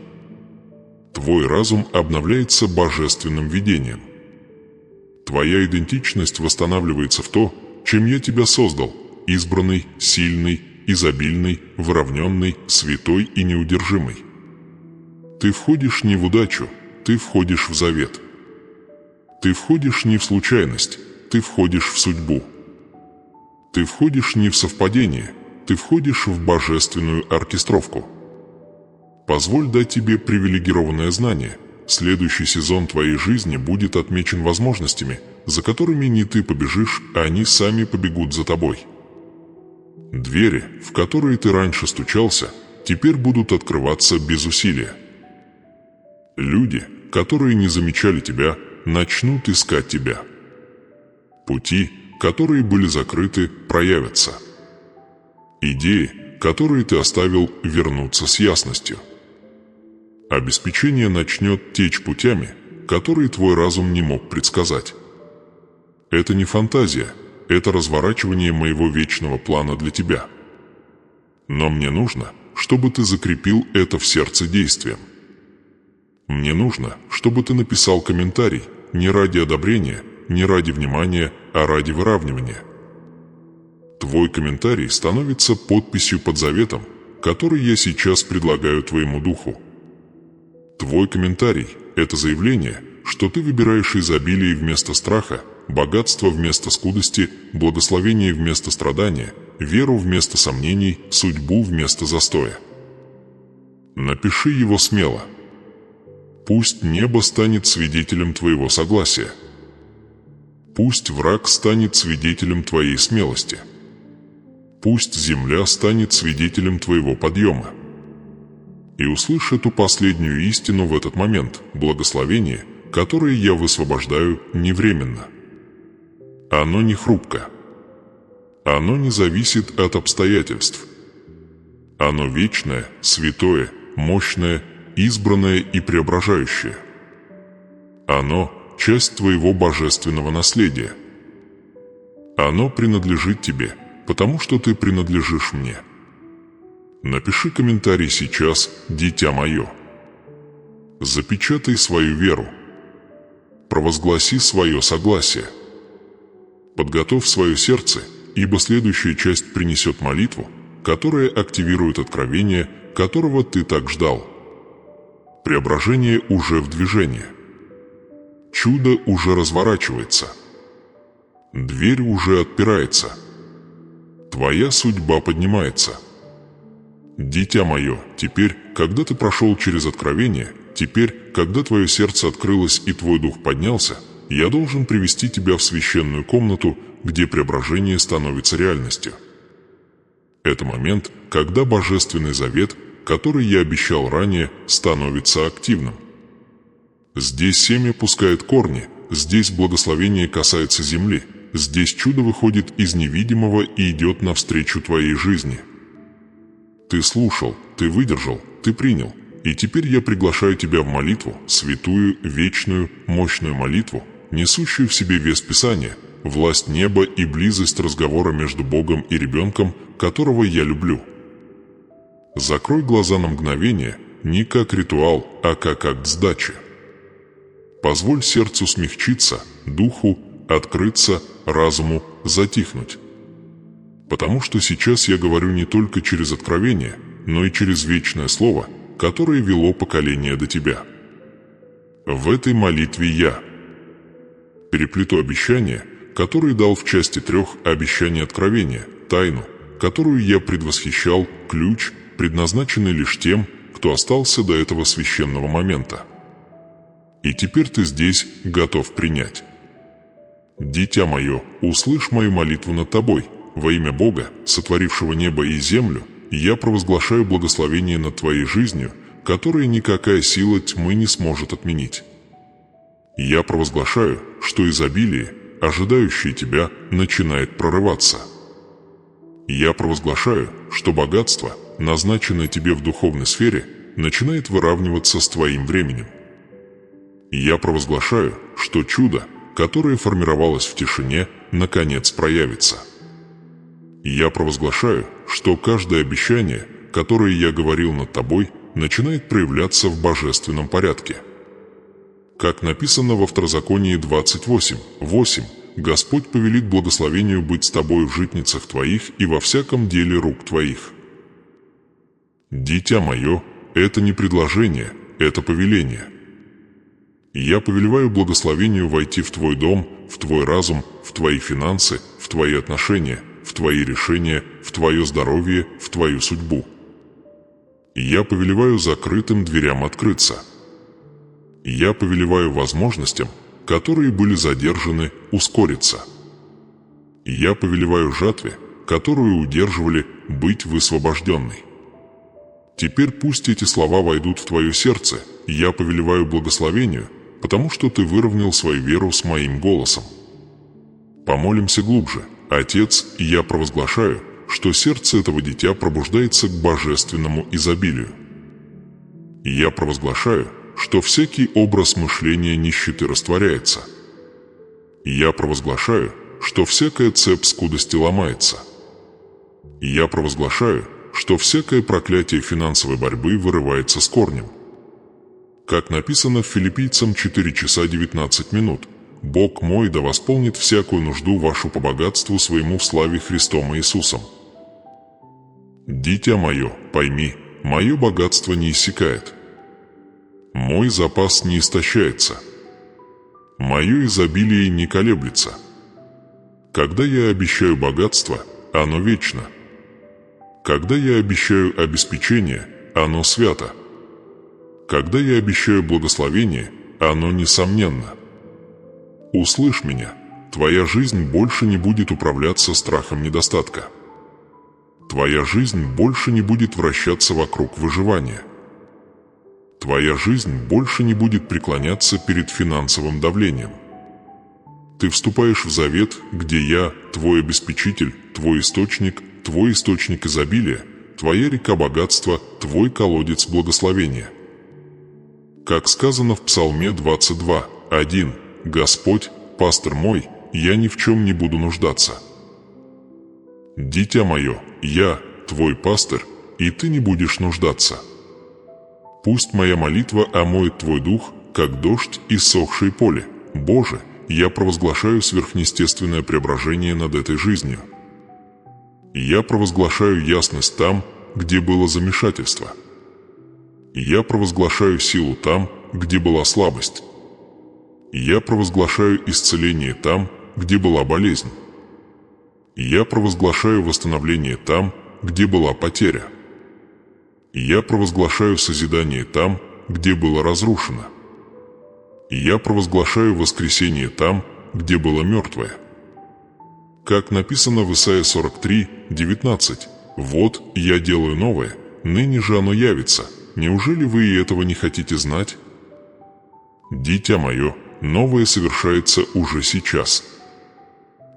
Твой разум обновляется божественным видением. Твоя идентичность восстанавливается в то, чем я тебя создал, избранный, сильный, изобильный, выровненный, святой и неудержимый. Ты входишь не в удачу, ты входишь в завет. Ты входишь не в случайность, ты входишь в судьбу. Ты входишь не в совпадение, ты входишь в божественную оркестровку. Позволь дать тебе привилегированное знание. Следующий сезон твоей жизни будет отмечен возможностями, за которыми не ты побежишь, а они сами побегут за тобой. Двери, в которые ты раньше стучался, теперь будут открываться без усилия. Люди, которые не замечали тебя, начнут искать тебя. Пути, которые были закрыты, проявятся. Идеи, которые ты оставил, вернутся с ясностью. Обеспечение начнет течь путями, которые твой разум не мог предсказать. Это не фантазия, это разворачивание моего вечного плана для тебя. Но мне нужно, чтобы ты закрепил это в сердце действием. Мне нужно, чтобы ты написал комментарий не ради одобрения, не ради внимания, а ради выравнивания. Твой комментарий становится подписью под заветом, который я сейчас предлагаю твоему духу. Твой комментарий – это заявление, что ты выбираешь изобилие вместо страха, богатство вместо скудости, благословение вместо страдания, веру вместо сомнений, судьбу вместо застоя. Напиши его смело. Пусть небо станет свидетелем твоего согласия. Пусть враг станет свидетелем твоей смелости. Пусть земля станет свидетелем твоего подъема. И услышь эту последнюю истину в этот момент, благословение, которое я высвобождаю, не временно. Оно не хрупко. Оно не зависит от обстоятельств. Оно вечное, святое, мощное, избранное и преображающее. Оно – часть твоего божественного наследия. Оно принадлежит тебе, потому что ты принадлежишь мне. Напиши комментарий сейчас, дитя мое. Запечатай свою веру. Провозгласи свое согласие. Подготовь свое сердце, ибо следующая часть принесет молитву, которая активирует откровение, которого ты так ждал. Преображение уже в движении. Чудо уже разворачивается. Дверь уже отпирается. Твоя судьба поднимается. Дитя мое, теперь, когда ты прошел через откровение, теперь, когда твое сердце открылось и твой дух поднялся, я должен привести тебя в священную комнату, где преображение становится реальностью. Это момент, когда Божественный Завет, который я обещал ранее, становится активным. Здесь семя пускает корни, здесь благословение касается земли, здесь чудо выходит из невидимого и идет навстречу твоей жизни. Ты слушал, ты выдержал, ты принял, и теперь я приглашаю тебя в молитву, святую, вечную, мощную молитву, несущую в себе вес Писания, власть неба и близость разговора между Богом и ребенком, которого я люблю. Закрой глаза на мгновение, не как ритуал, а как акт сдачи. Позволь сердцу смягчиться, духу открыться, разуму затихнуть. Потому что сейчас я говорю не только через откровение, но и через вечное слово, которое вело поколение до тебя. В этой молитве я переплету обещания, которые дал в части 3 обещания откровения, тайну, которую я предвосхищал, ключ, предназначенный лишь тем, кто остался до этого священного момента. И теперь ты здесь готов принять. Дитя мое, услышь мою молитву над тобой. Во имя Бога, сотворившего небо и землю, я провозглашаю благословение над твоей жизнью, которое никакая сила тьмы не сможет отменить. Я провозглашаю, что изобилие, ожидающее тебя, начинает прорываться. Я провозглашаю, что богатство, назначенное тебе в духовной сфере, начинает выравниваться с твоим временем. Я провозглашаю, что чудо, которое формировалось в тишине, наконец проявится. Я провозглашаю, что каждое обещание, которое я говорил над тобой, начинает проявляться в божественном порядке. Как написано во Второзаконии 28:8, Господь повелит благословению быть с тобою в житницах твоих и во всяком деле рук твоих. Дитя мое, это не предложение, это повеление. Я повелеваю благословению войти в твой дом, в твой разум, в твои финансы, в твои отношения, в твои решения, в твое здоровье, в твою судьбу. Я повелеваю закрытым дверям открыться. Я повелеваю возможностям, которые были задержаны, ускориться. Я повелеваю жатве, которую удерживали, быть высвобожденной. Теперь пусть эти слова войдут в твое сердце, я повелеваю благословению, потому что ты выровнял свою веру с моим голосом. Помолимся глубже. Отец, я провозглашаю, что сердце этого дитя пробуждается к божественному изобилию. Я провозглашаю, что всякий образ мышления нищеты растворяется. Я провозглашаю, что всякая цепь скудости ломается. Я провозглашаю, что всякое проклятие финансовой борьбы вырывается с корнем. Как написано в Филиппийцам 4 часа 19 минут, «Бог мой да восполнит всякую нужду вашу по богатству своему в славе Христом Иисусом». Дитя мое, пойми, мое богатство не иссякает. Мой запас не истощается. Мое изобилие не колеблется. Когда я обещаю богатство, оно вечно. Когда я обещаю обеспечение, оно свято. Когда я обещаю благословение, оно несомненно. Услышь меня, твоя жизнь больше не будет управляться страхом недостатка. Твоя жизнь больше не будет вращаться вокруг выживания. Твоя жизнь больше не будет преклоняться перед финансовым давлением. Ты вступаешь в завет, где я, твой обеспечитель, твой источник изобилия, твоя река богатства, твой колодец благословения. Как сказано в Псалме 22:1: «Господь, пастырь мой, я ни в чем не буду нуждаться». Дитя мое, я, твой пастырь, и ты не будешь нуждаться. Пусть моя молитва омоет твой дух, как дождь иссохшее поле. Боже, я провозглашаю сверхъестественное преображение над этой жизнью. Я провозглашаю ясность там, где было замешательство. Я провозглашаю силу там, где была слабость. Я провозглашаю исцеление там, где была болезнь. Я провозглашаю восстановление там, где была потеря. Я провозглашаю созидание там, где было разрушено. Я провозглашаю воскресение там, где было мертвое. Как написано в Исайя 43:19: «Вот я делаю новое, ныне же оно явится. Неужели вы и этого не хотите знать? Дитя мое, новое совершается уже сейчас.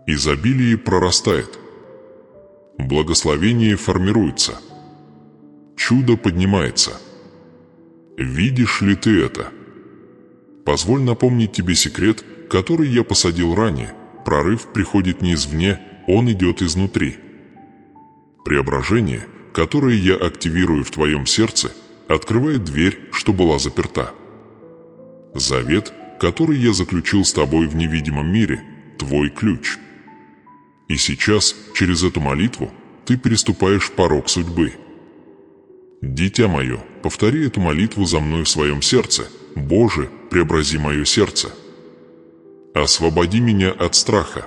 Изобилие прорастает. Благословение формируется. Чудо поднимается. Видишь ли ты это? Позволь напомнить тебе секрет, который я посадил ранее. Прорыв приходит не извне, он идет изнутри. Преображение, которое я активирую в твоем сердце, открывает дверь, что была заперта. Завет, который я заключил с тобой в невидимом мире, твой ключ. И сейчас, через эту молитву, ты переступаешь порог судьбы. Дитя мое, повтори эту молитву за мной в своем сердце. Боже, преобрази мое сердце. Освободи меня от страха.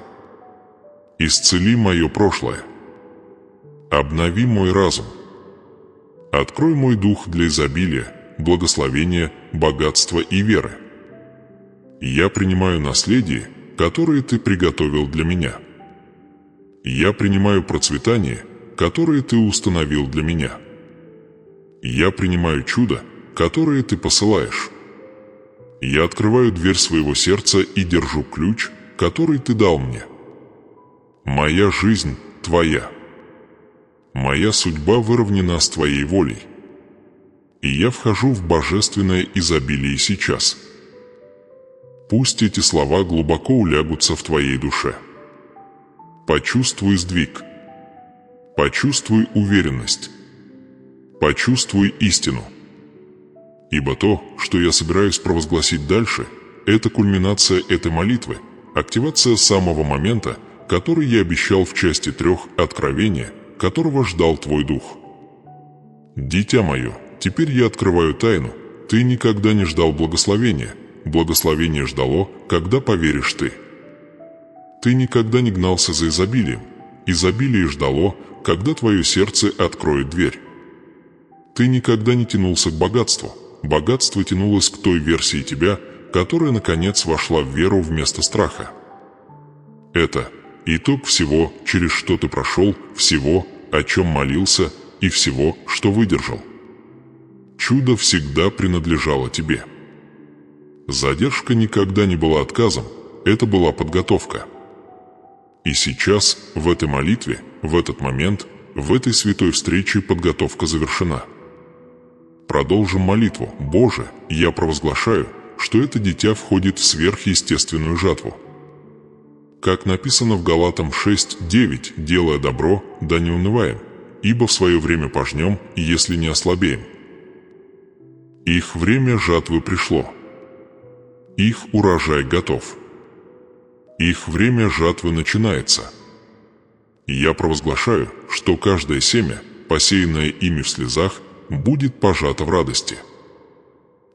Исцели мое прошлое. Обнови мой разум. Открой мой дух для изобилия, благословения, богатства и веры. Я принимаю наследие, которое ты приготовил для меня. Я принимаю процветание, которое ты установил для меня. Я принимаю чудо, которое ты посылаешь. Я открываю дверь своего сердца и держу ключ, который ты дал мне. Моя жизнь твоя. Моя судьба выровнена с твоей волей. И я вхожу в божественное изобилие сейчас. Пусть эти слова глубоко улягутся в твоей душе. Почувствуй сдвиг. Почувствуй уверенность. Почувствуй истину. Ибо то, что я собираюсь провозгласить дальше, это кульминация этой молитвы, активация самого момента, который я обещал в части 3 откровения, которого ждал твой дух. Дитя мое, теперь я открываю тайну. Ты никогда не ждал благословения. Благословение ждало, когда поверишь ты. Ты никогда не гнался за изобилием. Изобилие ждало, когда твое сердце откроет дверь. Ты никогда не тянулся к богатству. Богатство тянулось к той версии тебя, которая, наконец, вошла в веру вместо страха. Это итог всего, через что ты прошел, всего, о чем молился, и всего, что выдержал. Чудо всегда принадлежало тебе. Задержка никогда не была отказом, это была подготовка. И сейчас, в этой молитве, в этот момент, в этой святой встрече подготовка завершена. Продолжим молитву. Боже, я провозглашаю, что это дитя входит в сверхъестественную жатву. Как написано в Галатам 6:9: «Делая добро, да не унываем, ибо в свое время пожнем, если не ослабеем». Их время жатвы пришло. Их урожай готов. Их время жатвы начинается. Я провозглашаю, что каждое семя, посеянное ими в слезах, будет пожато в радости.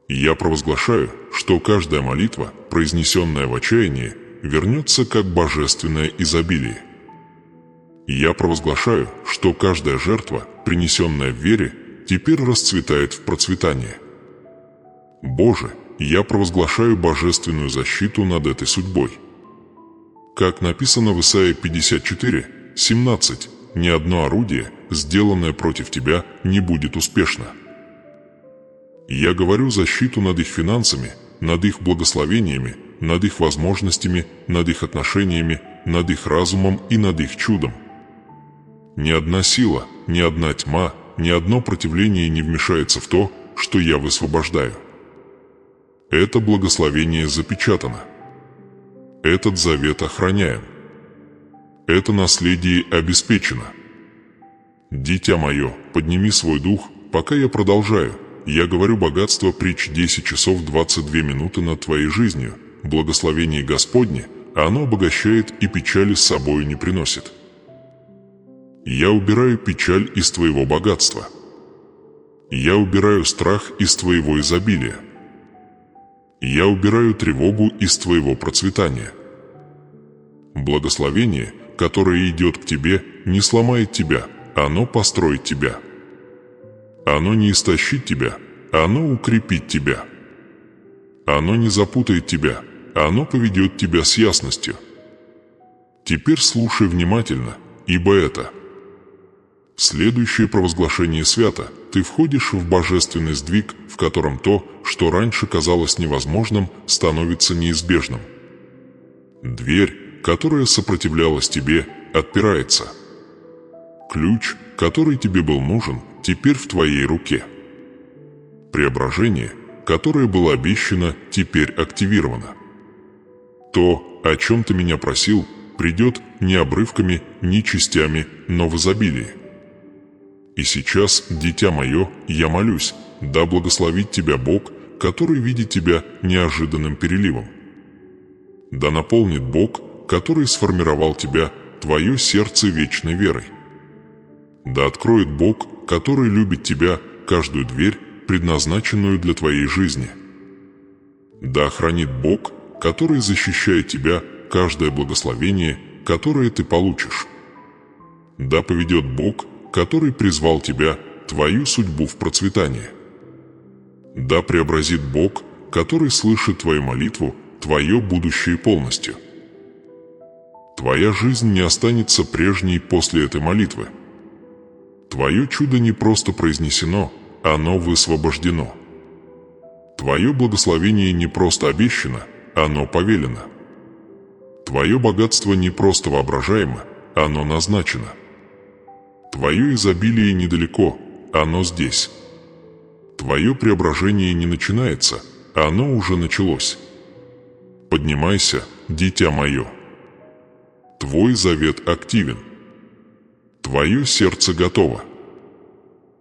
Я провозглашаю, что каждая молитва, произнесенная в отчаянии, вернется как божественное изобилие. Я провозглашаю, что каждая жертва, принесенная в вере, теперь расцветает в процветание. Боже, я провозглашаю божественную защиту над этой судьбой. Как написано в Исайе 54:17, «Ни одно орудие, сделанное против тебя, не будет успешно». Я говорю защиту над их финансами, над их благословениями, над их возможностями, над их отношениями, над их разумом и над их чудом. Ни одна сила, ни одна тьма, ни одно противление не вмешается в то, что я высвобождаю. Это благословение запечатано. Этот завет охраняем. Это наследие обеспечено. Дитя мое, подними свой дух, пока я продолжаю. Я говорю богатство притч 10 часов 22 минуты над твоей жизнью. Благословение Господне, оно обогащает и печали с собою не приносит. Я убираю печаль из твоего богатства. Я убираю страх из твоего изобилия. Я убираю тревогу из твоего процветания. Благословение, которое идет к тебе, не сломает тебя, оно построит тебя. Оно не истощит тебя, оно укрепит тебя. Оно не запутает тебя, оно поведет тебя с ясностью. Теперь слушай внимательно, ибо это следующее провозглашение свято. Ты входишь в божественный сдвиг, в котором то, что раньше казалось невозможным, становится неизбежным. Дверь, которая сопротивлялась тебе, отпирается. Ключ, который тебе был нужен, теперь в твоей руке. Преображение, которое было обещано, теперь активировано. То, о чем ты меня просил, придет не обрывками, не частями, но в изобилии. И сейчас, дитя мое, я молюсь, да благословит тебя Бог, который видит тебя неожиданным переливом. Да наполнит Бог, который сформировал тебя, твое сердце вечной верой. Да откроет Бог, который любит тебя, каждую дверь, предназначенную для твоей жизни. Да охранит Бог, который защищает тебя, каждое благословение, которое ты получишь. Да поведет Бог, который призвал тебя, твою судьбу в процветание. Да преобразит Бог, который слышит твою молитву, твое будущее полностью. Твоя жизнь не останется прежней после этой молитвы. Твое чудо не просто произнесено, оно высвобождено. Твое благословение не просто обещано, оно повелено. Твое богатство не просто воображаемо, оно назначено. Твое изобилие недалеко, оно здесь. Твое преображение не начинается, оно уже началось. Поднимайся, дитя мое. Твой завет активен. Твое сердце готово.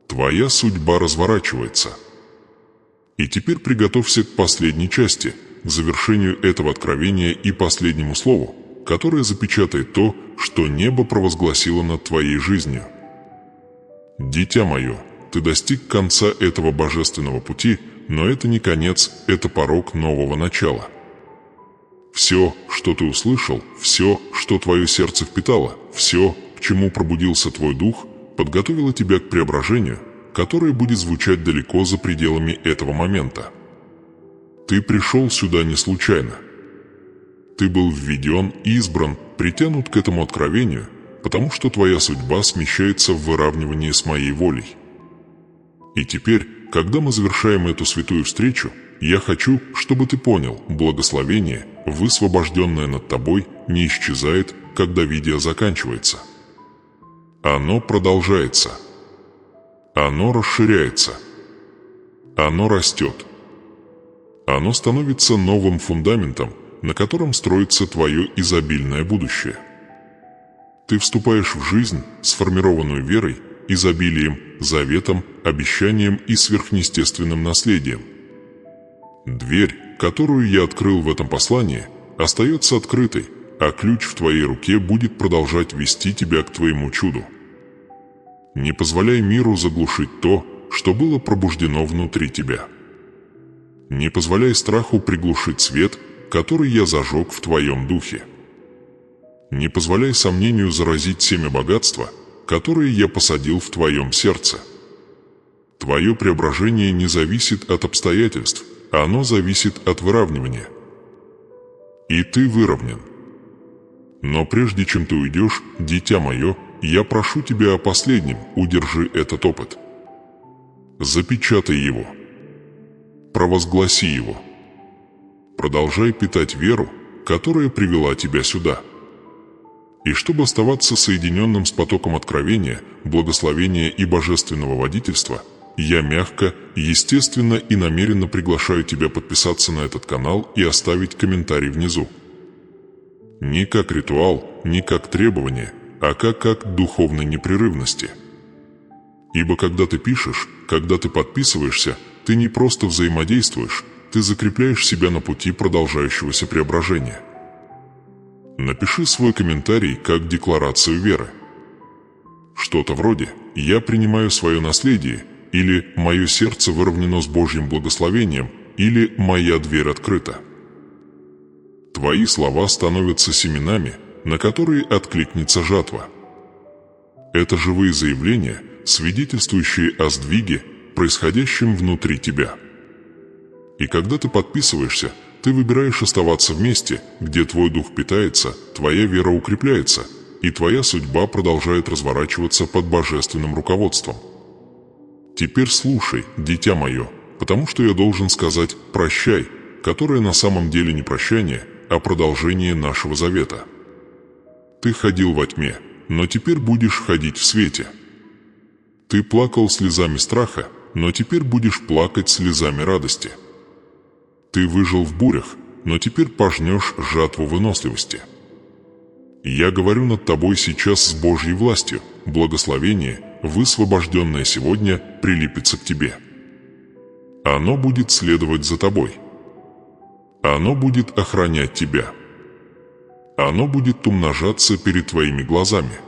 Твоя судьба разворачивается. И теперь приготовься к последней части, к завершению этого откровения и последнему слову, которое запечатает то, что небо провозгласило над твоей жизнью. Дитя мое, ты достиг конца этого божественного пути, но это не конец, это порог нового начала. Все, что ты услышал, все, что твое сердце впитало, все, к чему пробудился твой дух, подготовило тебя к преображению, которое будет звучать далеко за пределами этого момента. Ты пришел сюда не случайно. Ты был введен, избран, притянут к этому откровению, потому что твоя судьба смещается в выравнивании с моей волей. И теперь, когда мы завершаем эту святую встречу, я хочу, чтобы ты понял, благословение, высвобожденное над тобой, не исчезает, когда видео заканчивается. Оно продолжается. Оно расширяется. Оно растет. Оно становится новым фундаментом, на котором строится твое изобильное будущее. Ты вступаешь в жизнь, сформированную верой, изобилием, заветом, обещанием и сверхъестественным наследием. Дверь, которую я открыл в этом послании, остается открытой, а ключ в твоей руке будет продолжать вести тебя к твоему чуду. Не позволяй миру заглушить то, что было пробуждено внутри тебя. Не позволяй страху приглушить свет, который я зажег в твоем духе. Не позволяй сомнению заразить семя богатства, которое я посадил в твоем сердце. Твое преображение не зависит от обстоятельств, оно зависит от выравнивания. И ты выровнен. Но прежде чем ты уйдешь, дитя мое, я прошу тебя о последнем, удержи этот опыт. Запечатай его. Провозгласи его. Продолжай питать веру, которая привела тебя сюда. И чтобы оставаться соединенным с потоком откровения, благословения и божественного водительства, я мягко, естественно и намеренно приглашаю тебя подписаться на этот канал и оставить комментарий внизу. Не как ритуал, не как требование, а как акт духовной непрерывности. Ибо когда ты пишешь, когда ты подписываешься, ты не просто взаимодействуешь, ты закрепляешь себя на пути продолжающегося преображения. Напиши свой комментарий как декларацию веры. Что-то вроде «Я принимаю свое наследие» или «Мое сердце выровнено с Божьим благословением» или «Моя дверь открыта». Твои слова становятся семенами, на которые откликнется жатва. Это живые заявления, свидетельствующие о сдвиге, происходящем внутри тебя. И когда ты подписываешься, ты выбираешь оставаться в месте, где твой дух питается, твоя вера укрепляется, и твоя судьба продолжает разворачиваться под божественным руководством. Теперь слушай, дитя мое, потому что я должен сказать «прощай», которое на самом деле не прощание, а продолжение нашего завета. Ты ходил во тьме, но теперь будешь ходить в свете. Ты плакал слезами страха, но теперь будешь плакать слезами радости. Ты выжил в бурях, но теперь пожнешь жатву выносливости. Я говорю над тобой сейчас с Божьей властью, благословение, высвобожденное сегодня, прилепится к тебе. Оно будет следовать за тобой. Оно будет охранять тебя. Оно будет умножаться перед твоими глазами.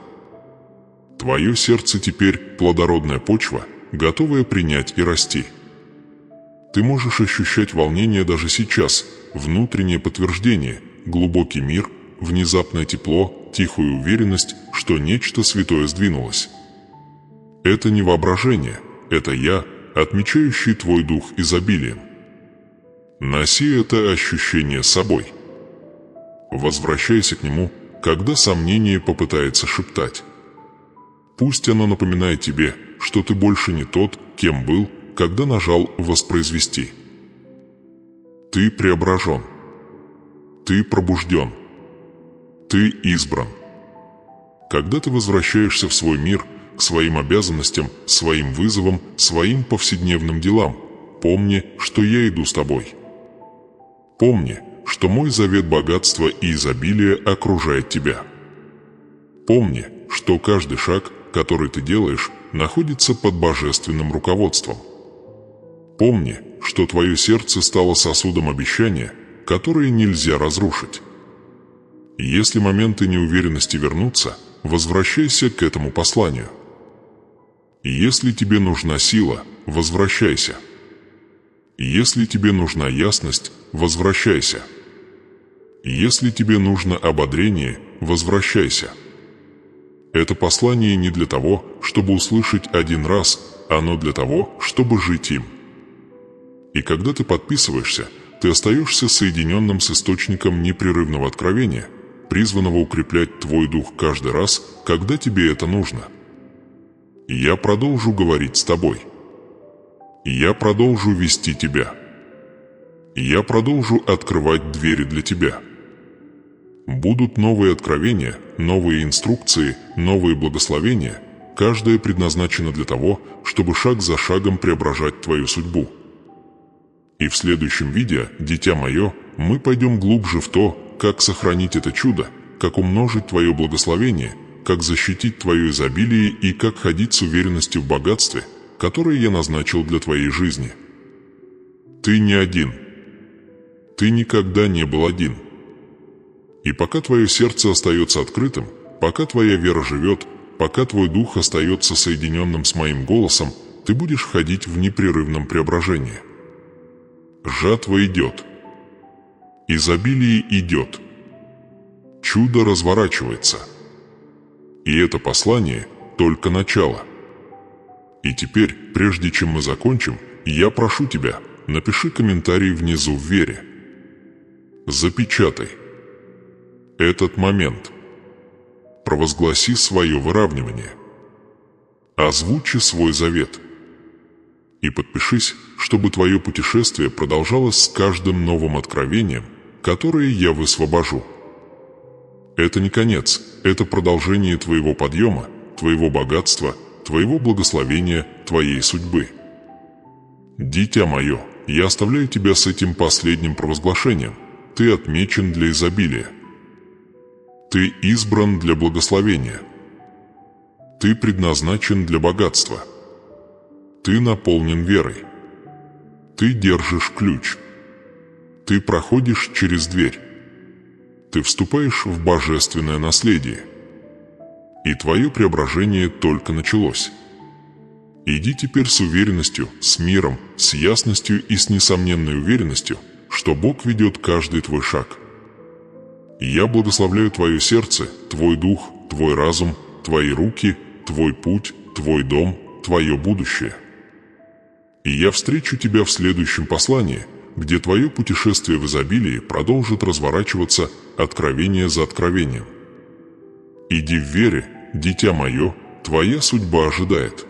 Твое сердце теперь плодородная почва, готовая принять и расти. Ты можешь ощущать волнение даже сейчас, внутреннее подтверждение, глубокий мир, внезапное тепло, тихую уверенность, что нечто святое сдвинулось. Это не воображение, это я, отмечающий твой дух изобилием. Носи это ощущение с собой. Возвращайся к нему, когда сомнение попытается шептать. Пусть оно напоминает тебе, что ты больше не тот, кем был, когда нажал «Воспроизвести». Ты преображен. Ты пробужден. Ты избран. Когда ты возвращаешься в свой мир, к своим обязанностям, своим вызовам, своим повседневным делам, помни, что я иду с тобой. Помни, что мой завет богатства и изобилия окружает тебя. Помни, что каждый шаг, который ты делаешь, находится под божественным руководством. Помни, что твое сердце стало сосудом обещания, которые нельзя разрушить. Если моменты неуверенности вернутся, возвращайся к этому посланию. Если тебе нужна сила, возвращайся. Если тебе нужна ясность, возвращайся. Если тебе нужно ободрение, возвращайся. Это послание не для того, чтобы услышать один раз, оно для того, чтобы жить им. И когда ты подписываешься, ты остаешься соединенным с источником непрерывного откровения, призванного укреплять твой дух каждый раз, когда тебе это нужно. Я продолжу говорить с тобой. Я продолжу вести тебя. Я продолжу открывать двери для тебя. Будут новые откровения, новые инструкции, новые благословения. Каждое предназначено для того, чтобы шаг за шагом преображать твою судьбу. И в следующем видео, дитя мое, мы пойдем глубже в то, как сохранить это чудо, как умножить твое благословение, как защитить твое изобилие и как ходить с уверенностью в богатстве, которое я назначил для твоей жизни. Ты не один. Ты никогда не был один. И пока твое сердце остается открытым, пока твоя вера живет, пока твой дух остается соединенным с моим голосом, ты будешь ходить в непрерывном преображении. Жатва идет. Изобилие идет. Чудо разворачивается. И это послание только начало. И теперь, прежде чем мы закончим, я прошу тебя, напиши комментарий внизу в вере. Запечатай этот момент. провозгласи свое выравнивание. Озвучи свой завет. И подпишись, чтобы твое путешествие продолжалось с каждым новым откровением, которое я высвобожу. Это не конец, это продолжение твоего подъема, твоего богатства, твоего благословения, твоей судьбы. Дитя мое, я оставляю тебя с этим последним провозглашением. Ты отмечен для изобилия. Ты избран для благословения. Ты предназначен для богатства. Ты наполнен верой. Ты держишь ключ. Ты проходишь через дверь. Ты вступаешь в божественное наследие. И твое преображение только началось. Иди теперь с уверенностью, с миром, с ясностью и с несомненной уверенностью, что Бог ведет каждый твой шаг. И я благословляю твое сердце, твой дух, твой разум, твои руки, твой путь, твой дом, твое будущее. И я встречу тебя в следующем послании, где твое путешествие в изобилии продолжит разворачиваться откровение за откровением. Иди в вере, дитя мое, твоя судьба ожидает.